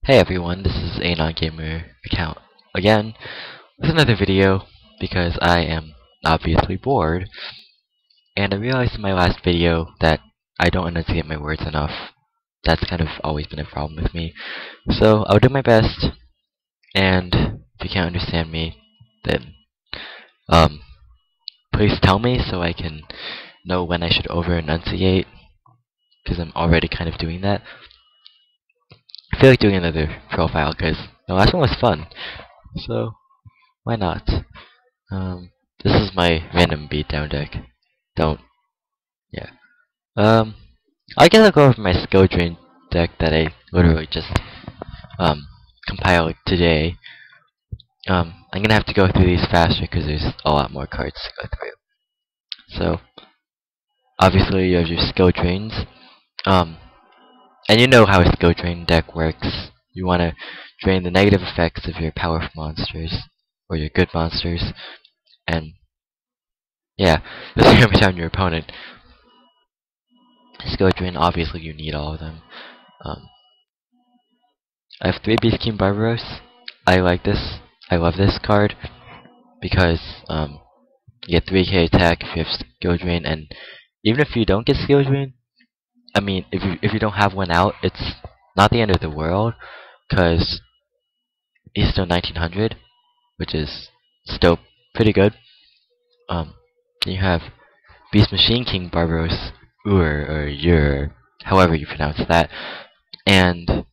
Hey everyone, this is a non-gamer account again with another video because I am obviously bored, and I realized in my last video that I don't enunciate my words enough. That's kind of always been a problem with me. So I'll do my best, and if you can't understand me, then um please tell me so I can know when I should over enunciate, because I'm already kind of doing that. I feel like doing another profile because the last one was fun, so why not? Um, this is my random beatdown deck. Don't, yeah. Um, I guess I'll go over my skill drain deck that I literally just, compiled today. I'm gonna have to go through these faster because there's a lot more cards to go through. So, obviously you have your skill drains. Um, and you know how a skill drain deck works. You wanna drain the negative effects of your powerful monsters, or your good monsters, and yeah, this is gonna down your opponent. Skill drain, obviously you need all of them. Um, I have 3 Beast King Barbaros. I like this. I love this card because you get 3k attack if you have skill drain, and even if you don't get skill drain, I mean, if you don't have one out, it's not the end of the world, because he's still 1900, which is still pretty good. Um, then you have Beast Machine King Barbaros, or Ur, however you pronounce that, and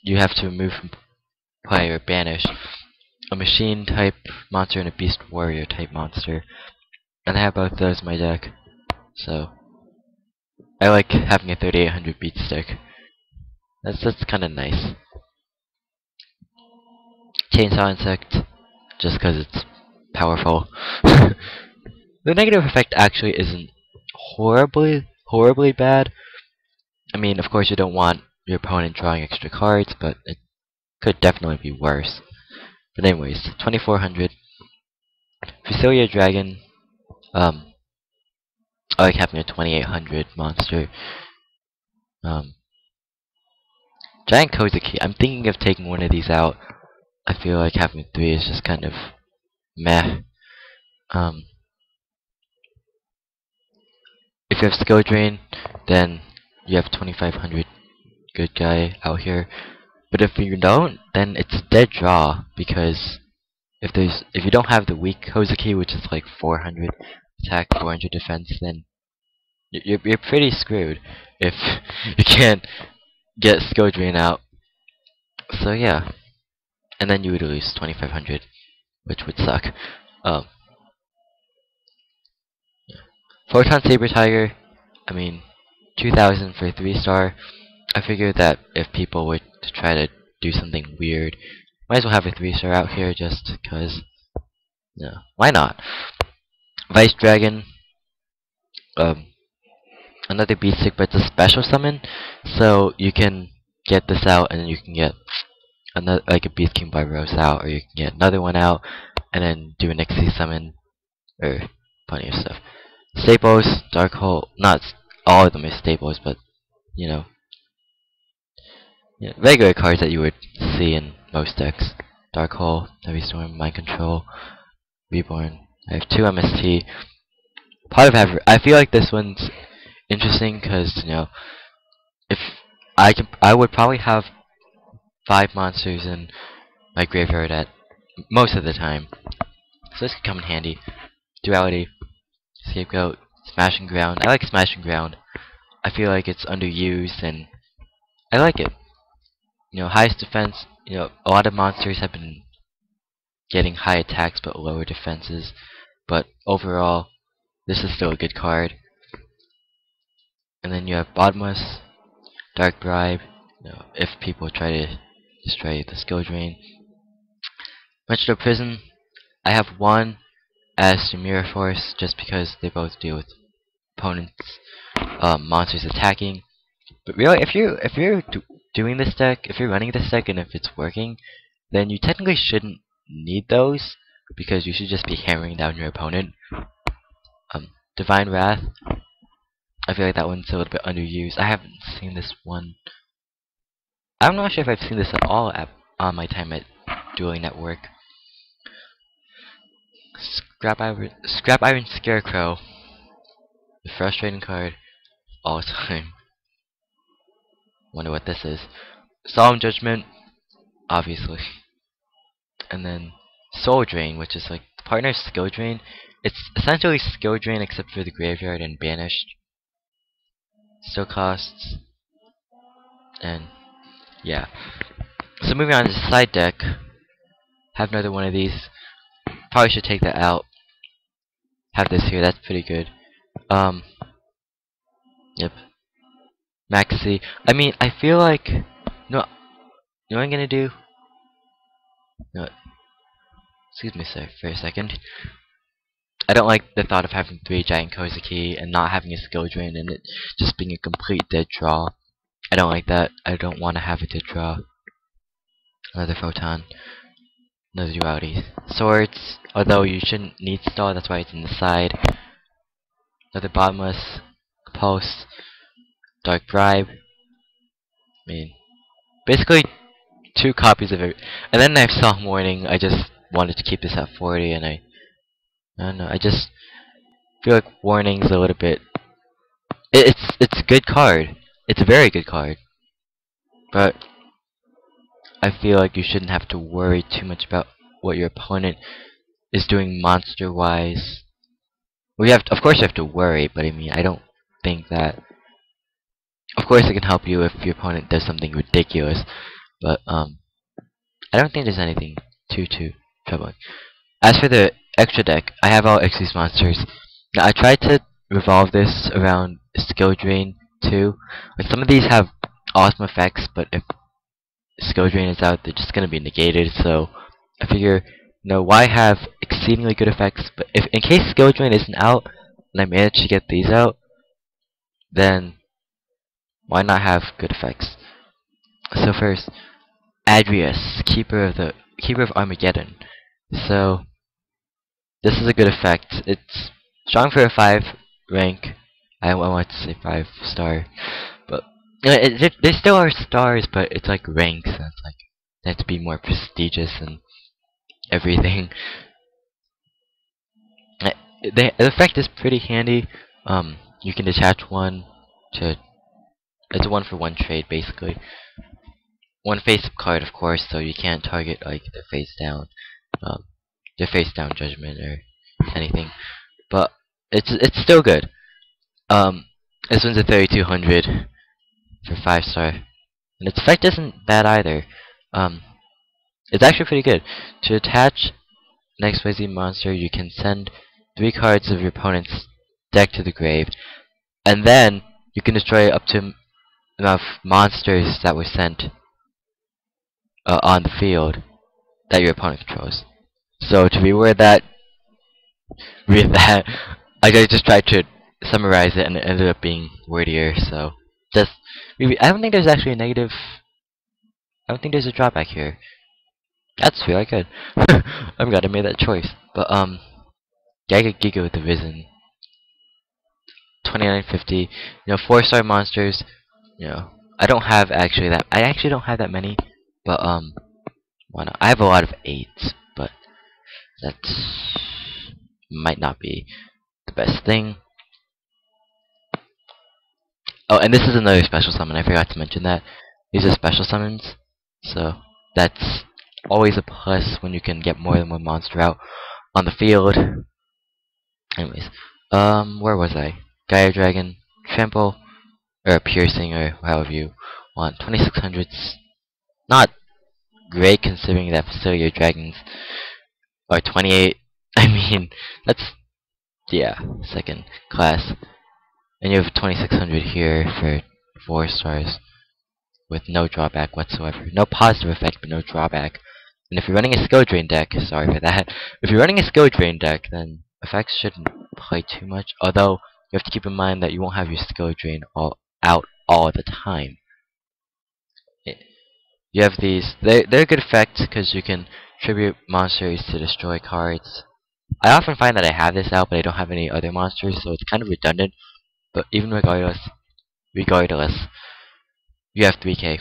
you have to remove from play or banish a machine type monster and a beast warrior type monster. And I have both those in my deck. So I like having a 3800 beat stick. That's kinda nice. Chainsaw Insect, just cause it's powerful. The negative effect actually isn't horribly bad. I mean, of course you don't want your opponent drawing extra cards, but it could definitely be worse. But anyways, 2400. Fusilia Dragon, I like having a 2800 monster. Um, Giant Kozaki, I'm thinking of taking one of these out. I feel like having 3 is just kind of meh. Um, if you have Skill Drain, then you have 2500 good guy out here. But if you don't, then it's a dead draw, because if you don't have the weak Kozaki, which is like 400 attack, 400 defense, then you're pretty screwed if you can't get Skill Drain out. So yeah, and then you would lose 2500, which would suck. Um, Photon Saber Tiger, I mean, 2000 for 3-star. I figured that if people were to try to do something weird, might as well have a 3-star out here just because, why not? Vice Dragon, um, another beast stick, but it's a special summon, so you can get this out and then you can get another, like a Beast King Barbaros out, or you can get another one out and then do an XC summon, or plenty of stuff. Staples, Dark Hole, not all of them are staples, but you know, regular cards that you would see in most decks. Dark Hole, Heavy Storm, Mind Control, Reborn. I have 2 MST. Pot of Avarice. I feel like this one's interesting because, if I would probably have 5 monsters in my graveyard at most of the time. So this could come in handy. Duality, Scapegoat, Smashing Ground. I like Smashing Ground. I feel like it's underused and I like it. Highest defense, a lot of monsters have been getting high attacks but lower defenses. But overall, this is still a good card. And then you have Bottomless, Dark Bribe, if people try to destroy the skill drain. Metro Prison, I have one as the Mirror Force just because they both deal with opponents' monsters attacking. But really, if you're doing this deck, if you're running this deck and if it's working, then you technically shouldn't need those because you should just be hammering down your opponent. Divine Wrath, I feel like that one's a little bit underused. I haven't seen this one I'm not sure if I've seen this at all on my time at Dueling Network. Scrap Iron Scarecrow. The frustrating card all time. Wonder what this is. Solemn Judgment, obviously. And then Soul Drain, which is like the partner's skill drain. It's essentially skill drain except for the graveyard and banished. Still costs. And yeah. So moving on to the side deck. Have another one of these. Probably should take that out. Have this here, that's pretty good. Yep. Maxi. I mean, I feel like no, you know what I'm gonna do? No, excuse me, sir, for a second. I don't like the thought of having 3 giant Kozaki and not having a skill drain and it just being a complete dead draw. I don't like that. I don't want to have a dead draw. Another Photon. Another Duality. Swords, although you shouldn't need stall, that's why it's in the side. Another Bottomless. Pulse. Dark Bribe. I mean, basically 2 copies of it. And then I have Solemn Warning. I just wanted to keep this at 40 and I don't know, I just feel like Warning's a little bit... It's a good card. It's a very good card. But I feel like you shouldn't have to worry too much about what your opponent is doing monster-wise. Well, of course you have to worry, but I mean, I don't think that... Of course it can help you if your opponent does something ridiculous, but I don't think there's anything too troubling. As for the extra deck, I have all Xyz monsters. Now, I tried to revolve this around skill drain too. Like, some of these have awesome effects, but if skill drain is out, they're just gonna be negated. So I figure, why have exceedingly good effects? But if in case skill drain isn't out, and I manage to get these out, then why not have good effects? So first, Adrius, Keeper of Armageddon. So this is a good effect. It's strong for a 5 rank. I want to say 5 star, but there still are stars, but it's like ranks. So it's like they have to be more prestigious and everything. The effect is pretty handy. You can detach one to. It's a 1-for-1 trade basically. One face-up card, of course, so you can't target like the face down judgment or anything. But it's still good. This one's a 3200 for 5 star, and its effect isn't bad either. It's actually pretty good. To attach an XYZ monster, you can send 3 cards of your opponent's deck to the grave, and then you can destroy up to enough monsters that were sent on the field that your opponent controls. So to read that, I just tried to summarize it, and it ended up being wordier. So just, I don't think there's actually a negative. I don't think there's a drawback here. That's really good. I'm glad I made that choice. But Giga with the Risen, 2950. 4-star monsters. I don't have actually that. I actually don't have that many. But why not? I have a lot of 8s, but that might not be the best thing. Oh, and this is another special summon. I forgot to mention that. These are special summons, so that's always a plus when you can get more than one monster out on the field. Anyways, where was I? Gaia Dragon, Trample, or Piercing, or however you want. 2600's not great considering that Facilier Dragons are 28. I mean, that's, yeah, second class. And you have 2600 here for 4 stars with no drawback whatsoever. No positive effect, but no drawback. And if you're running a skill drain deck, sorry for that. If you're running a skill drain deck, then effects shouldn't play too much. Although you have to keep in mind that you won't have your skill drain out all the time. You have these. They're good effects because you can tribute monsters to destroy cards. I often find that I have this out, but I don't have any other monsters, so it's kind of redundant. But even regardless, you have 3k.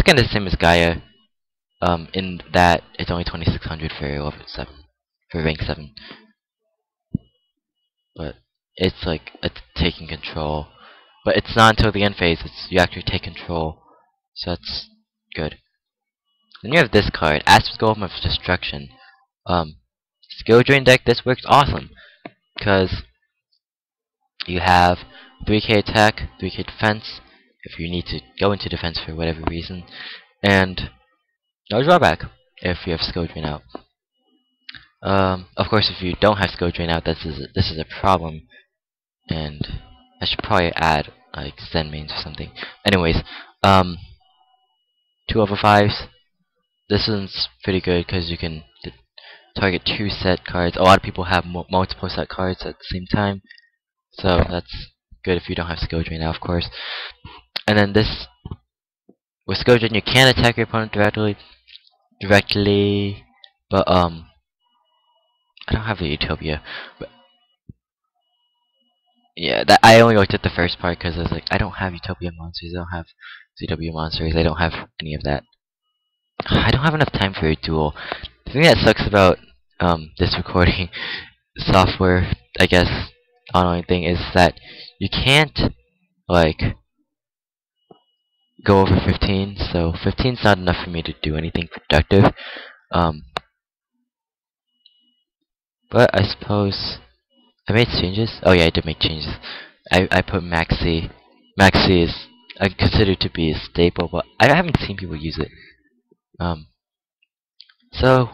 kind of the same as Gaia. In that it's only 2600 for level 7, for rank 7. But it's like it's taking control. But it's not until the end phase. It's you actually take control. So that's good. Then you have this card, Asp's Golem of Destruction. Skill Drain deck. This works awesome because you have 3k attack, 3k defense if you need to go into defense for whatever reason, and no drawback if you have skill drain out. Of course, if you don't have skill drain out, this is a problem, and I should probably add like Zen mains or something. Anyways, 2 level 5s. This one's pretty good because you can target 2 set cards. A lot of people have multiple set cards at the same time, so that's good if you don't have skill drain out, of course. And then this, with skill drain, you can attack your opponent directly, but I don't have the Utopia. But yeah, that I only looked at the first part because I was like, I don't have Utopia monsters, I don't have CW monsters, I don't have any of that. I don't have enough time for a duel. The thing that sucks about this recording software, I guess, online thing, is that you can't like go over 15. So 15's not enough for me to do anything productive. But I suppose I made changes. Oh yeah, I did make changes. I put Maxi. Maxi is considered to be a staple, but I haven't seen people use it. So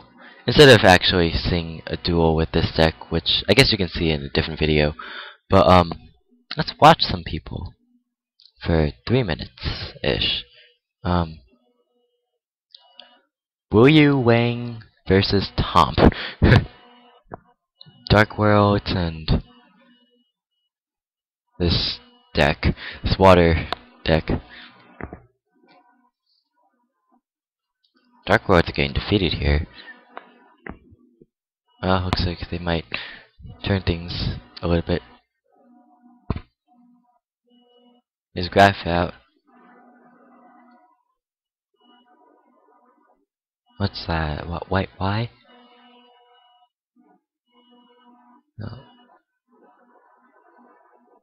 instead of actually seeing a duel with this deck, which I guess you can see in a different video, but let's watch some people for 3 minutes ish. Wu Yu Wang versus Tomp. Dark Worlds and this deck, this water deck. Dark Worlds are getting defeated here. Looks like they might turn things a little bit. There's Graph out. What's that? What? White? Why? No.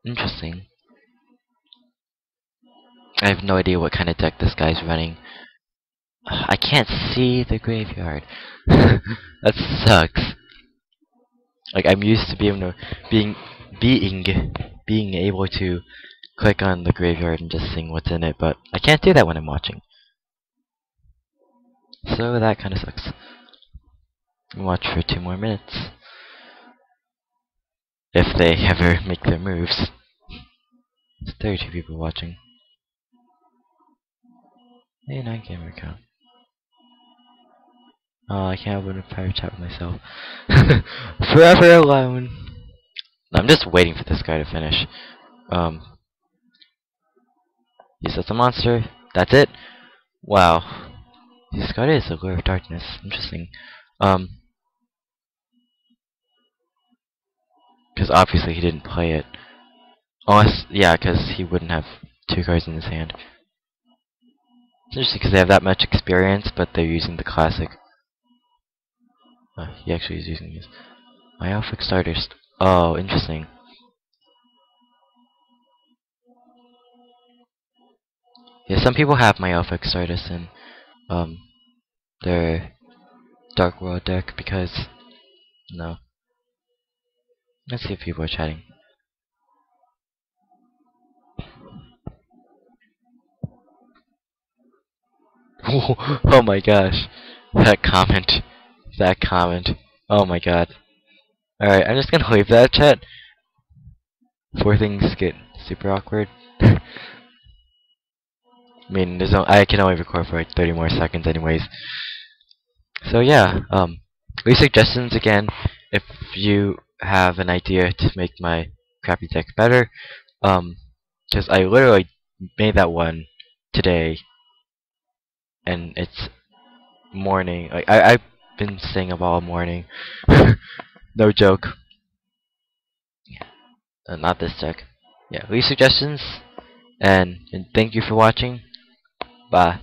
Interesting. I have no idea what kind of deck this guy's running. I can't see the graveyard. That sucks. Like I'm used to being able to click on the graveyard and just seeing what's in it, but I can't do that when I'm watching. So that kind of sucks. Watch for 2 more minutes. If they ever make their moves. There's 32 people watching. Hey, 9 gamer account. Oh, I can't open a private chat with myself. Forever alone. I'm just waiting for this guy to finish. He sets a monster. That's it. Wow. This guy is a Lure of Darkness. Interesting. Because obviously he didn't play it. Unless, yeah, because he wouldn't have 2 cards in his hand. It's interesting because they have that much experience, but they're using the classic. He actually is using these. Myopic starters. Oh, interesting. Yeah, some people have Myopic Stardust in their Dark World deck because no. Let's see if people are chatting. Oh my gosh. That comment. That comment. Oh my god. Alright, I'm just gonna leave that chat before things get super awkward. I mean, I can only record for like 30 more seconds anyways. So yeah, leave suggestions again if you have an idea to make my crappy deck better. Because I literally made that one today, and it's morning. Like I've been staying up all morning. No joke. Not this deck. Yeah, leave suggestions, and thank you for watching. Bye.